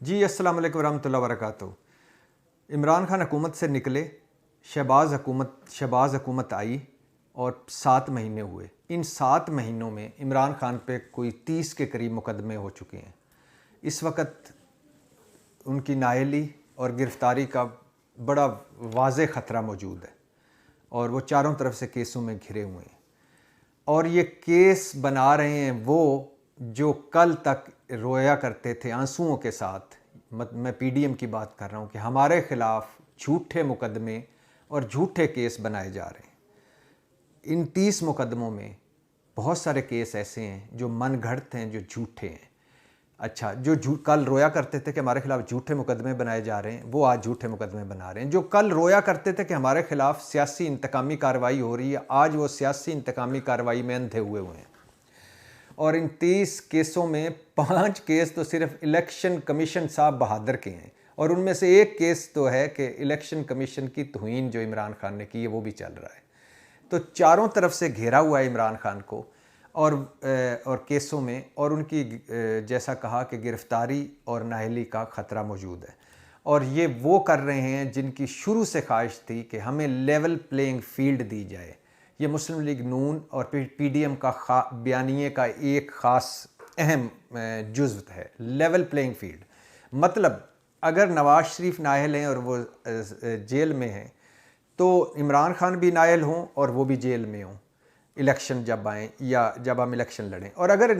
जी अस्सलाम वालेकुम रहमतुल्लाहि व बरकातुहू। इमरान खान हुकूमत से निकले, शहबाज हुकूमत आई और 7 महीने हुए। इन 7 महीनों में इमरान खान पे कोई 30 के करीब मुकदमे हो चुके हैं। इस वक्त उनकी नाअहली और गिरफ़्तारी का बड़ा वाज़ेह ख़तरा मौजूद है और वो चारों तरफ से केसों में घिरे हुए हैं और ये केस बना रहे हैं वो जो कल तक रोया करते थे आंसुओं के साथ। मैं पीडीएम की बात कर रहा हूँ कि हमारे ख़िलाफ़ झूठे मुकदमे और झूठे केस बनाए जा रहे हैं। इन 30 मुकदमों में बहुत सारे केस ऐसे हैं जो मनगढ़ंत हैं, जो झूठे हैं। अच्छा, जो कल रोया करते थे कि हमारे खिलाफ झूठे मुकदमे बनाए जा रहे हैं, वो आज झूठे मुकदमे बना रहे हैं। जो कल रोया करते थे कि हमारे खिलाफ सियासी इंतकामी कार्रवाई हो रही है, आज वो सियासी इंतकामी कार्रवाई में अंधे हुए हैं। और इन 30 केसों में 5 केस तो सिर्फ इलेक्शन कमीशन साहब बहादुर के हैं और उनमें से एक केस तो है कि इलेक्शन कमीशन की तौहीन जो इमरान खान ने की है वो भी चल रहा है। तो चारों तरफ से घेरा हुआ है इमरान खान को और केसों में, और उनकी जैसा कहा कि गिरफ़्तारी और नाअहली का ख़तरा मौजूद है। और ये वो कर रहे हैं जिनकी शुरू से ख्वाहिश थी कि हमें लेवल प्लेइंग फील्ड दी जाए। ये मुस्लिम लीग नून और पीडीएम का बयानिए का एक ख़ास अहम जुज़्व है, लेवल प्लेइंग फील्ड। मतलब अगर नवाज़ शरीफ नाअहल हैं और वो जेल में हैं तो इमरान खान भी नाअहल हों और वो भी जेल में हों इलेक्शन जब आएँ या जब हम इलेक्शन लड़ें। और अगर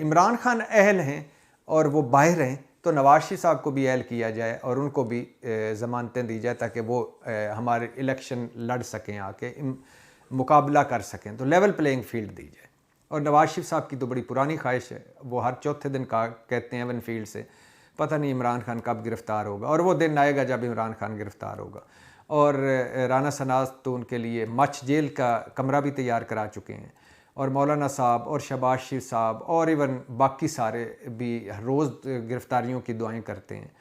इमरान खान अहल हैं और वो बाहर हैं तो नवाज शरीफ साहब को भी अहल किया जाए और उनको भी ज़मानतें दी जाए ताकि वो हमारे इलेक्शन लड़ सकें, आके मुकाबला कर सकें, तो लेवल प्लेइंग फील्ड दी जाए। और नवाज शरीफ साहब की तो बड़ी पुरानी ख्वाहिश है, वो हर चौथे दिन कहते हैं एवन फील्ड से, पता नहीं इमरान खान कब गिरफ़्तार होगा, और वो दिन आएगा जब इमरान खान गिरफ़्तार होगा। और राना सनाज तो उनके लिए मच जेल का कमरा भी तैयार करा चुके हैं, और मौलाना साहब और शहबाज शरीफ साहब और इवन बाकी सारे भी रोज़ गिरफ़्तारियों की दुआएं करते हैं।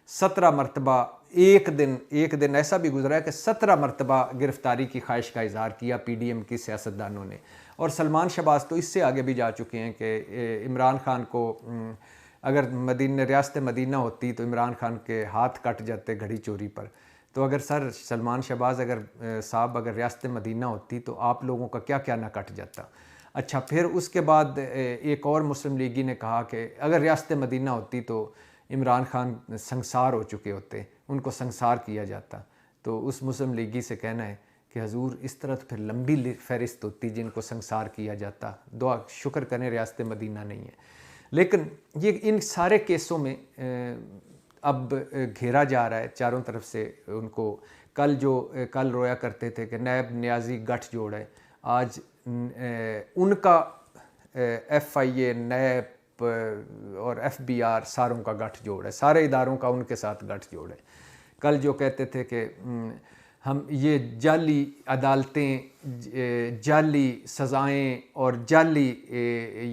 17 मरतबा एक दिन ऐसा भी गुजरा है कि 17 मरतबा गिरफ़्तारी की ख्वाहिश का इज़हार किया पीडीएम की सियासतदानों ने। और सलमान शहबाज तो इससे आगे भी जा चुके हैं कि इमरान खान को अगर रियासत मदीना होती तो इमरान खान के हाथ कट जाते घड़ी चोरी पर। तो अगर सलमान शहबाज साहब अगर रियासत मदीना होती तो आप लोगों का क्या क्या ना कट जाता। अच्छा, फिर उसके बाद एक और मुस्लिम लीगी ने कहा कि अगर रियासत मदीना होती तो इमरान खान संसार हो चुके होते, उनको संसार किया जाता। तो उस मुस्लिम लीगी से कहना है कि हजूर इस तरह तो फिर लंबी फहरिस्त होती जिनको संसार किया जाता। दुआ शुक्र करें रियासत मदीना नहीं है। लेकिन ये इन सारे केसों में अब घेरा जा रहा है चारों तरफ से उनको। कल रोया करते थे कि नैब न्याजी गठजोड़ है, आज उनका FIA, नैब और FBR सारों का गठजोड़ है, सारे इदारों का उनके साथ गठजोड़ है। कल जो कहते थे कि हम ये जाली अदालतें, जाली सज़ाएँ और जाली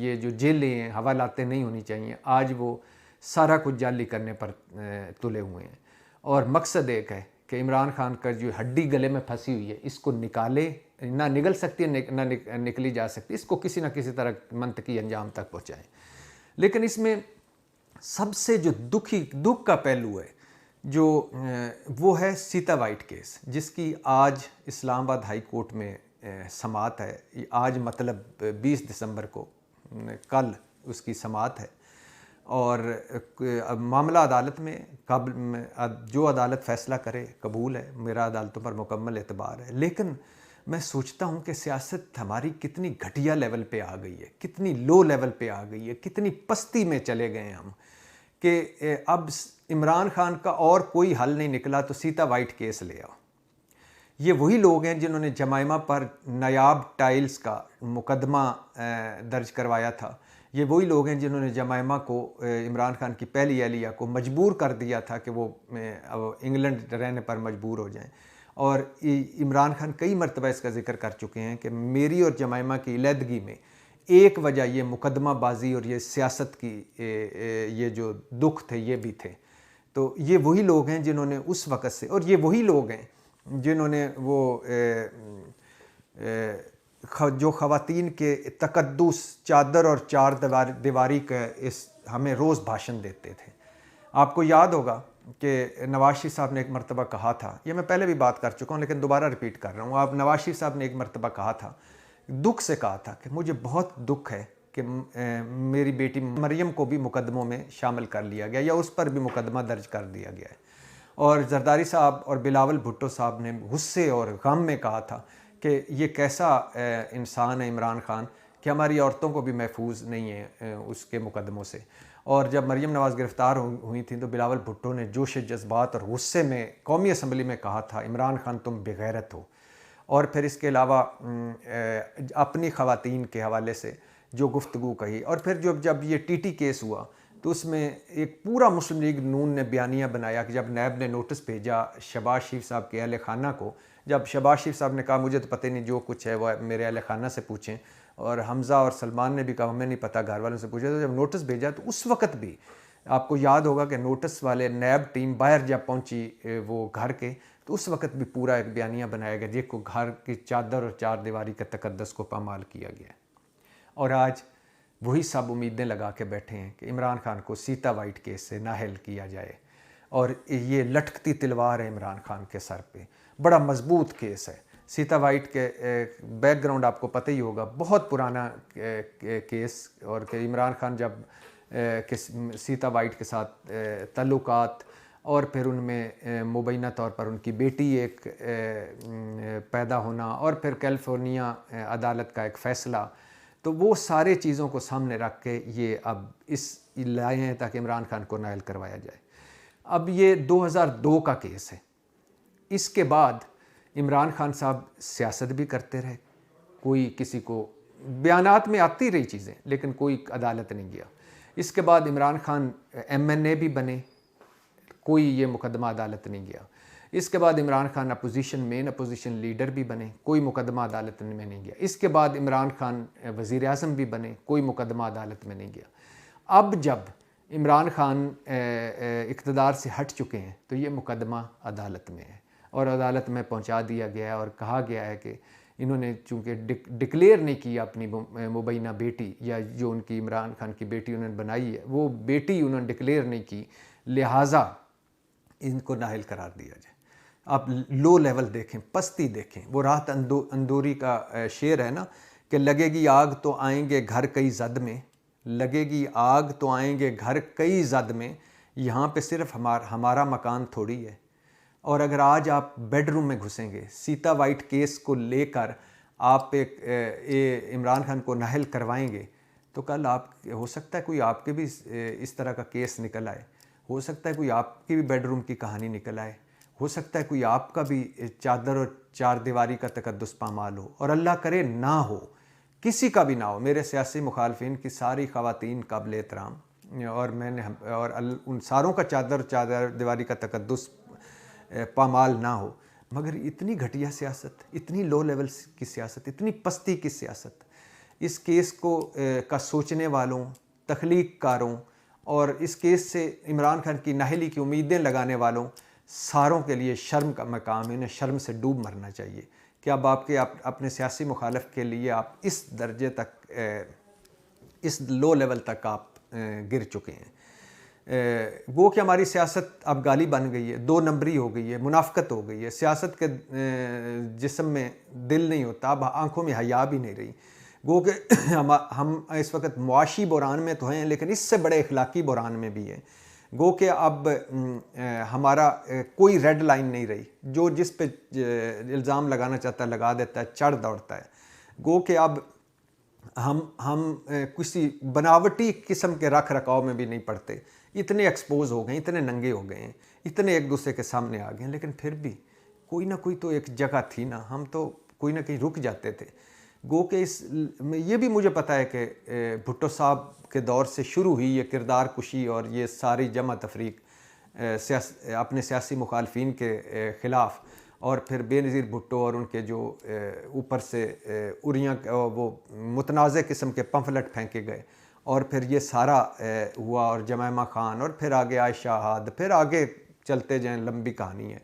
ये जो जेलें हैं हवालातें नहीं होनी चाहिए, आज वो सारा कुछ जाली करने पर तुले हुए हैं। और मकसद एक है कि इमरान खान का जो हड्डी गले में फंसी हुई है इसको निकाले, ना निकल सकती है ना निकली जा सकती, इसको किसी ना किसी तरह मंतकी अंजाम तक पहुँचाएँ। लेकिन इसमें सबसे जो दुख का पहलू है जो वो है सीता वाइट केस, जिसकी आज इस्लामाबाद हाई कोर्ट में समाअत है। आज मतलब 20 दिसंबर को, कल उसकी समाअत है और मामला अदालत में जो अदालत फ़ैसला करे कबूल है, मेरा अदालतों पर मुकम्मल एतबार है। लेकिन मैं सोचता हूँ कि सियासत हमारी कितनी घटिया लेवल पे आ गई है, कितनी लो लेवल पे आ गई है, कितनी पस्ती में चले गए हम कि अब इमरान खान का और कोई हल नहीं निकला तो सीता वाइट केस ले आओ। ये वही लोग हैं जिन्होंने जमाइमा पर नायाब टाइल्स का मुकदमा दर्ज करवाया था। ये वही लोग हैं जिन्होंने जमाइमा को, इमरान खान की पहली अहलिया को मजबूर कर दिया था कि वो इंग्लैंड रहने पर मजबूर हो जाएं। और इमरान खान कई मरतबा इसका जिक्र कर चुके हैं कि मेरी और जमाइमा की इलीदगी में एक वजह ये मुकदमाबाजी और ये सियासत की ये जो दुख थे ये भी थे। तो ये वही लोग हैं जिन्होंने उस वक़्त से, और ये वही लोग हैं जिन्होंने वो जो ख़वातीन के तकद्दुस, चादर और चार दीवारी का हमें रोज़ भाषण देते थे। आपको याद होगा कि नवाज शरीफ साहब ने एक मरतबा कहा था, ये मैं पहले भी बात कर चुका हूँ लेकिन दोबारा रिपीट कर रहा हूँ। आप नवाज शरीफ साहब ने एक मरतबा कहा था, दुख से कहा था कि मुझे बहुत दुख है कि मेरी बेटी मरियम को भी मुकदमों में शामिल कर लिया गया या उस पर भी मुकदमा दर्ज कर दिया गया है। और जरदारी साहब और बिलावल भुट्टो साहब ने गुस्से और गम में कहा था कि ये कैसा इंसान है इमरान खान कि हमारी औरतों को भी महफूज नहीं है उसके मुकदमों से। और जब मरियम नवाज़ गिरफ़्तार हुई थी तो बिलावल भुट्टो ने जोश जज्बात और गुस्से में कौमी असम्बली में कहा था, इमरान खान तुम बेगैरत हो। और फिर इसके अलावा अपनी ख़वातीन के हवाले से जो गुफ्तगू कही। और फिर जब ये टीटी केस हुआ तो उसमें एक पूरा मुस्लिम लीग नून ने बयानिया बनाया कि जब नैब ने नोटिस भेजा शहबाज शरीफ साहब के अहल खाना को, जब शहबाज शरीफ साहब ने कहा मुझे तो पता नहीं, जो कुछ है वह मेरे अहल खाना से पूछें, और हमज़ा और सलमान ने भी कहा हमें नहीं पता, घर वालों से पूछा। तो जब नोटिस भेजा तो उस वक्त भी आपको याद होगा कि नोटिस वाले नैब टीम बाहर जब पहुंची वो घर के, तो उस वक्त भी पूरा एक बयानिया बनाया गया जिसको घर की चादर और चार दीवारी के तकद्दस को पामाल किया गया। और आज वही सब उम्मीदें लगा के बैठे हैं कि इमरान खान को सीता वाइट केस से नाअहल किया जाए। और ये लटकती तलवार है इमरान खान के सर पे, बड़ा मजबूत केस है। सीता वाइट के बैकग्राउंड आपको पता ही होगा, बहुत पुराना केस। और कि इमरान खान जब सीता वाइट के साथ ताल्लुकात, और फिर उनमें मुबैना तौर पर उनकी बेटी एक पैदा होना, और फिर कैलिफोर्निया अदालत का एक फ़ैसला, तो वो सारे चीज़ों को सामने रख के ये अब इस लाए हैं ताकि इमरान खान को नाअहल करवाया जाए। अब ये 2002 का केस है। इसके बाद इमरान खान साहब सियासत भी करते रहे, कोई किसी को बयानात में आती रही चीज़ें, लेकिन कोई अदालत नहीं गया। इसके बाद इमरान खान MNA भी बने, कोई ये मुकदमा अदालत नहीं गया। इसके बाद Imran Khan main opposition leader भी बने, कोई मुकदमा अदालत में नहीं गया। इसके बाद इमरान खान वज़ीर आज़म भी बने, कोई मुकदमा अदालत में नहीं गया। अब जब इमरान खान इक़्तिदार से हट चुके हैं तो ये मुकदमा अदालत में है, और अदालत में पहुंचा दिया गया है। और कहा गया है कि इन्होंने चूँकि डिक्लेयर नहीं किया अपनी मुबैना बेटी, या जो उनकी इमरान खान की बेटी उन्होंने बनाई है वो बेटी उन्होंने डिक्लेयर नहीं की, लिहाजा इनको नाअहल करार दिया जाए। आप लो लेवल देखें, पस्ती देखें। वो राहत अंदूरी का शेर है ना कि लगेगी आग तो आएंगे घर कई जद में, लगेगी आग तो आएंगे घर कई जद में, यहाँ पे सिर्फ हमारा मकान थोड़ी है। और अगर आज आप बेडरूम में घुसेंगे, सीता वाइट केस को लेकर आप एक इमरान खान को नाअहल करवाएंगे, तो कल आप हो सकता है कोई आपके भी इस तरह का केस निकल आए, हो सकता है कोई आपकी भी बेडरूम की कहानी निकल आए, हो सकता है कोई आपका भी चादर और चार दीवारी का तकद्दुस पामाल हो, और अल्लाह करे ना हो, किसी का भी ना हो। मेरे सियासी मुखालफिन की सारी ख़वातीन काबिल एहतराम, और उन सारों का चादर दीवारी का तकद्दुस पामाल ना हो, मगर इतनी घटिया सियासत, इतनी लो लेवल की सियासत, इतनी पस्ती की सियासत, इस केस को का सोचने वालों, तख्लीक कारों, और इस केस से इमरान खान की नाअहली की उम्मीदें लगाने वालों सारों के लिए शर्म का मकाम है। इन्हें शर्म से डूब मरना चाहिए कि अब अपने सियासी मुखालफ के लिए आप इस दर्जे तक, इस लो लेवल तक आप गिर चुके हैं। वो कि हमारी सियासत अब गाली बन गई है, 2 नंबरी हो गई है, मुनाफकत हो गई है, सियासत के जिस्म में दिल नहीं होता, अब आंखों में हया भी नहीं रही। वो कि हम इस वक्त मुआशी बुरान में तो हैं, लेकिन इससे बड़े अखलाकी बुरान में भी हैं। गो कि अब हमारा कोई रेड लाइन नहीं रही, जो जिस पे इल्ज़ाम लगाना चाहता है लगा देता है, चढ़ दौड़ता है। गो कि अब हम किसी बनावटी किस्म के रख रखाव में भी नहीं पड़ते, इतने एक्सपोज हो गए, इतने नंगे हो गए हैं, इतने एक दूसरे के सामने आ गए हैं। लेकिन फिर भी कोई ना कोई तो एक जगह थी ना, हम तो कोई ना कहीं रुक जाते थे। गो के ये भी मुझे पता है कि भुट्टो साहब के दौर से शुरू हुई ये किरदार कुशी और ये सारी जमा तफरीक अपने सियासी मुखालफिन के ख़िलाफ़, और फिर बेनज़ीर भुट्टो और उनके जो ऊपर से उरियाँ वो मुतनाज़ किस्म के पम्फलेट फेंके गए, और फिर ये सारा हुआ, और जमैमा ख़ान, और फिर आगे आयशा हाद, फिर आगे चलते जाएँ, लंबी कहानी है।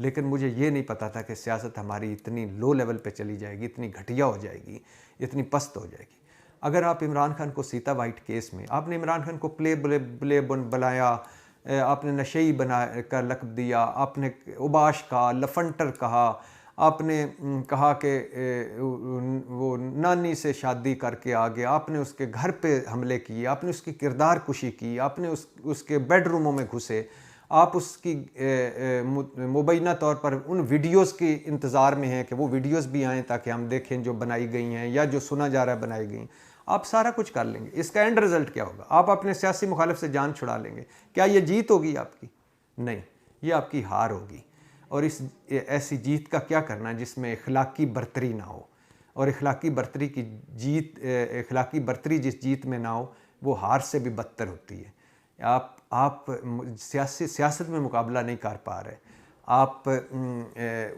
लेकिन मुझे ये नहीं पता था कि सियासत हमारी इतनी लो लेवल पे चली जाएगी, इतनी घटिया हो जाएगी, इतनी पस्त हो जाएगी। अगर आप इमरान खान को सीता वाइट केस में, आपने इमरान खान को प्ले बुलाया, आपने नशेई बना कर लक़ब दिया, आपने उबाश कहा, लफंटर कहा, आपने कहा कि वो नानी से शादी करके आ गया, आपने उसके घर पे हमले किए, आपने उसकी किरदार कुशी की, आपने उसके बेडरूमों में घुसे, आप उसकी मुबैना तौर पर उन वीडियोस के इंतज़ार में हैं कि वो वीडियोस भी आएँ ताकि हम देखें जो बनाई गई हैं या जो सुना जा रहा है बनाई गई। आप सारा कुछ कर लेंगे, इसका एंड रिज़ल्ट क्या होगा? आप अपने सियासी मुखालिफ से जान छुड़ा लेंगे। क्या ये जीत होगी आपकी? नहीं, ये आपकी हार होगी। और इस ऐसी जीत का क्या करना है जिसमें इखलाकी बरतरी ना हो, और इखलाकी बरतरी की जीत, इखलाकी बरतरी जिस जीत में ना हो वो हार से भी बदतर होती है। आप सियासत में मुकाबला नहीं कर पा रहे, आप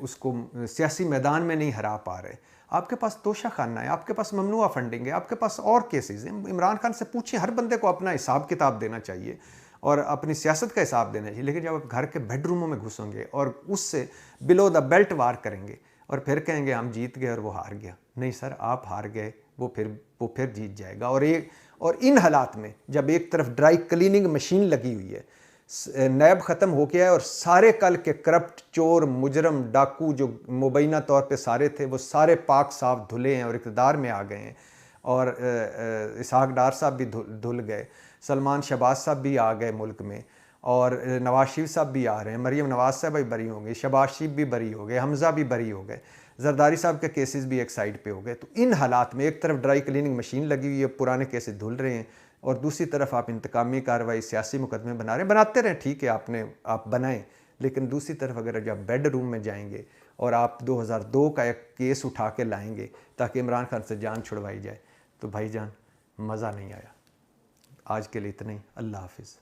उसको सियासी मैदान में नहीं हरा पा रहे, आपके पास तोशा खाना है, आपके पास ममनुआ फंडिंग है, आपके पास और केसेस हैं। इमरान खान से पूछिए, हर बंदे को अपना हिसाब किताब देना चाहिए और अपनी सियासत का हिसाब देना चाहिए। लेकिन जब आप घर के बेडरूमों में घुसेंगे और उससे बिलो द बेल्ट वार करेंगे और फिर कहेंगे हम जीत गए और वो हार गया, नहीं सर, आप हार गए, वो फिर जीत जाएगा। और इन हालात में जब एक तरफ ड्राई क्लीनिंग मशीन लगी हुई है, नैब ख़त्म हो गया है और सारे कल के करप्ट चोर मुजरम डाकू जो मुबैना तौर पे सारे थे वो सारे पाक साफ धुले हैं और इक़्तिदार में आ गए हैं, और इसहाक डार साहब भी धुल गए, सलमान शहबाज साहब भी आ गए मुल्क में, और नवाज शरीफ साहब भी आ रहे हैं, मरीम नवाज साहब भी बरी हो गए, शहबाज शरीफ भी बरी हो गए, हमज़ा भी बरी हो गए, जरदारी साहब के केसेस भी एक साइड पे हो गए। तो इन हालात में एक तरफ ड्राई क्लीनिंग मशीन लगी हुई है, पुराने केसेस धुल रहे हैं, और दूसरी तरफ आप इंतकामी कार्रवाई, सियासी मुकदमे बना रहे हैं। बनाते रहें, ठीक है, आप बनाएं, लेकिन दूसरी तरफ अगर जब बेड रूम में जाएंगे और आप 2002 का एक केस उठा के लाएंगे ताकि इमरान खान से जान छुड़वाई जाए, तो भाईजान मज़ा नहीं आया। आज के लिए इतना ही। अल्लाह हाफिज़।